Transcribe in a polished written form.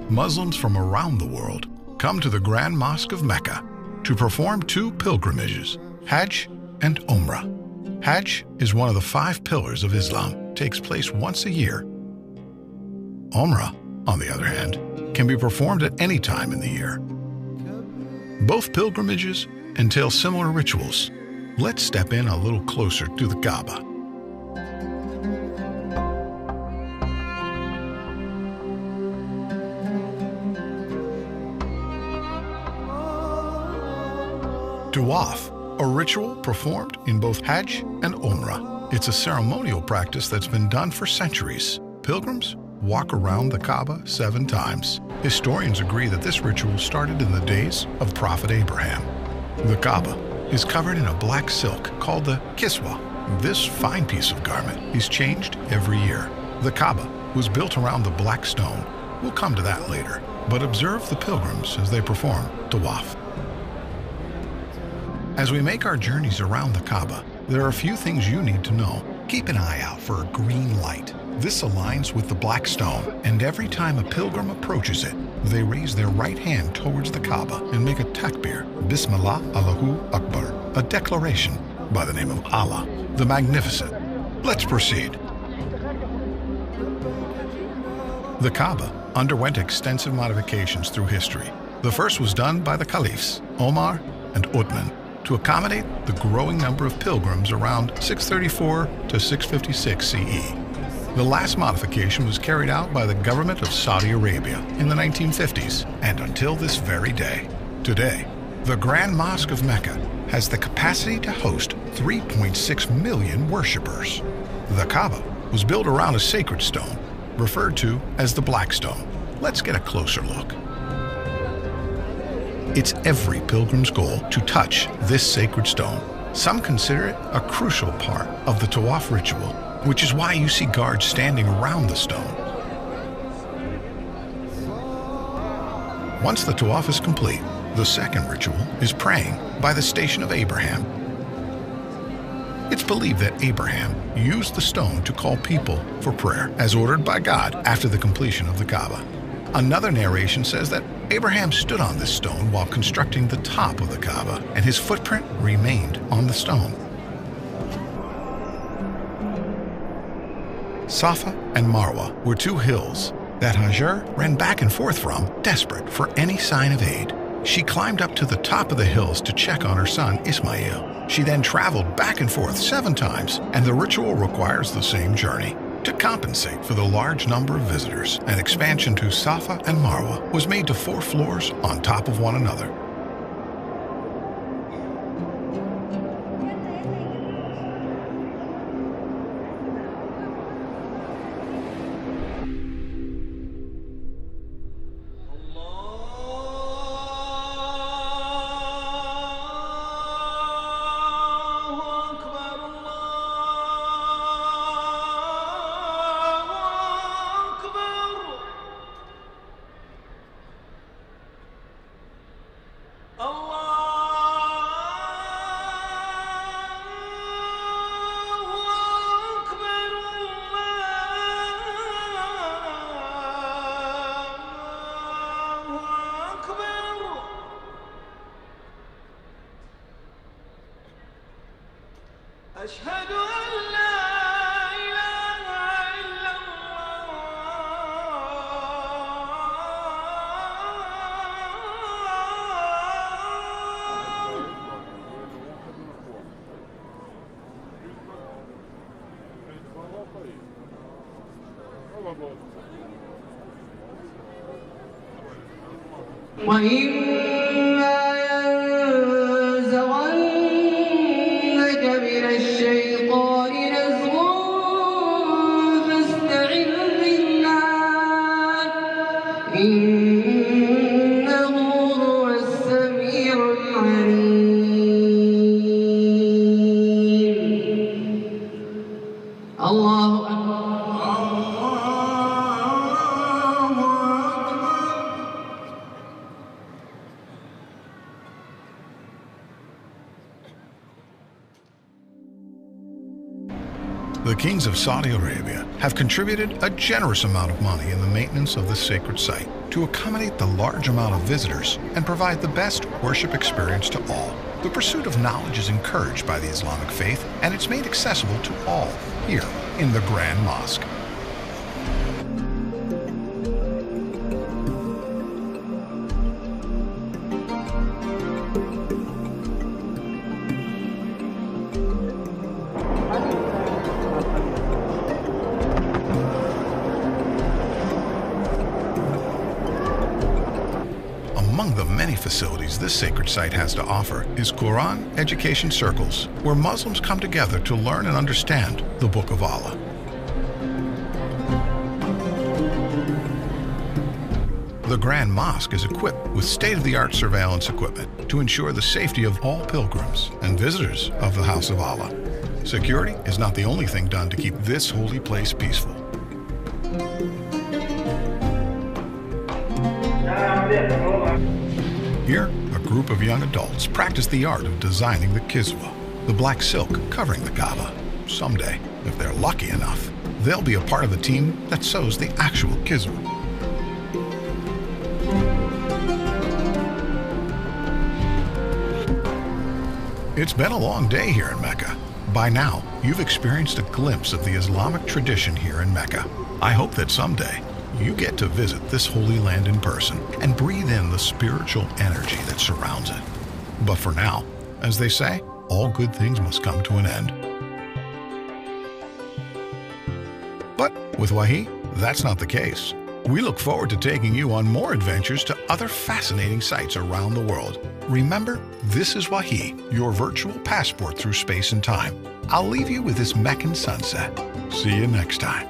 Muslims from around the world come to the Grand Mosque of Mecca to perform two pilgrimages, Hajj and Umrah. Hajj is one of the 5 pillars of Islam, takes place once a year. Umrah, on the other hand, can be performed at any time in the year. Both pilgrimages entail similar rituals. Let's step in a little closer to the Kaaba. Tawaf, a ritual performed in both Hajj and Umrah. It's a ceremonial practice that's been done for centuries. Pilgrims walk around the Kaaba 7 times. Historians agree that this ritual started in the days of Prophet Abraham. The Kaaba is covered in a black silk called the kiswa. This fine piece of garment is changed every year. The Kaaba was built around the black stone. We'll come to that later, but observe the pilgrims as they perform Tawaf. As we make our journeys around the Kaaba, there are a few things you need to know. Keep an eye out for a green light. This aligns with the black stone, and every time a pilgrim approaches it, they raise their right hand towards the Kaaba and make a takbir, Bismillah Allahu Akbar, a declaration by the name of Allah, the Magnificent. Let's proceed. The Kaaba underwent extensive modifications through history. The first was done by the caliphs, Omar and Uthman, to accommodate the growing number of pilgrims around 634 to 656 CE. The last modification was carried out by the government of Saudi Arabia in the 1950s and until this very day. Today, the Grand Mosque of Mecca has the capacity to host 3.6 million worshippers. The Kaaba was built around a sacred stone, referred to as the Black Stone. Let's get a closer look. It's every pilgrim's goal to touch this sacred stone. Some consider it a crucial part of the Tawaf ritual, which is why you see guards standing around the stone. Once the Tawaf is complete, the second ritual is praying by the Station of Abraham. It's believed that Abraham used the stone to call people for prayer, as ordered by God after the completion of the Kaaba. Another narration says that Abraham stood on this stone while constructing the top of the Kaaba, and his footprint remained on the stone. Safa and Marwa were 2 hills that Hajar ran back and forth from, desperate for any sign of aid. She climbed up to the top of the hills to check on her son Ismail. She then traveled back and forth 7 times, and the ritual requires the same journey. To compensate for the large number of visitors, an expansion to Safa and Marwa was made to 4 floors on top of one another. أشهد أن لا إله إلا الله وإما ينزغنك من الشيطان نزغ فاستعذ بالله إنه هو السميع العليم. الله أكبر. The kings of Saudi Arabia have contributed a generous amount of money in the maintenance of this sacred site to accommodate the large amount of visitors and provide the best worship experience to all. The pursuit of knowledge is encouraged by the Islamic faith, and it's made accessible to all here in the Grand Mosque. Among the many facilities this sacred site has to offer is Quran education circles, where Muslims come together to learn and understand the Book of Allah. The Grand Mosque is equipped with state-of-the-art surveillance equipment to ensure the safety of all pilgrims and visitors of the House of Allah. Security is not the only thing done to keep this holy place peaceful. Here, a group of young adults practice the art of designing the kiswa, the black silk covering the Kaaba. Someday, if they're lucky enough, they'll be a part of the team that sews the actual kiswa. It's been a long day here in Mecca. By now, you've experienced a glimpse of the Islamic tradition here in Mecca. I hope that someday you get to visit this holy land in person and breathe in the spiritual energy that surrounds it. But for now, as they say, all good things must come to an end. But with Wahi, that's not the case. We look forward to taking you on more adventures to other fascinating sites around the world. Remember, this is Wahi, your virtual passport through space and time. I'll leave you with this Meccan sunset. See you next time.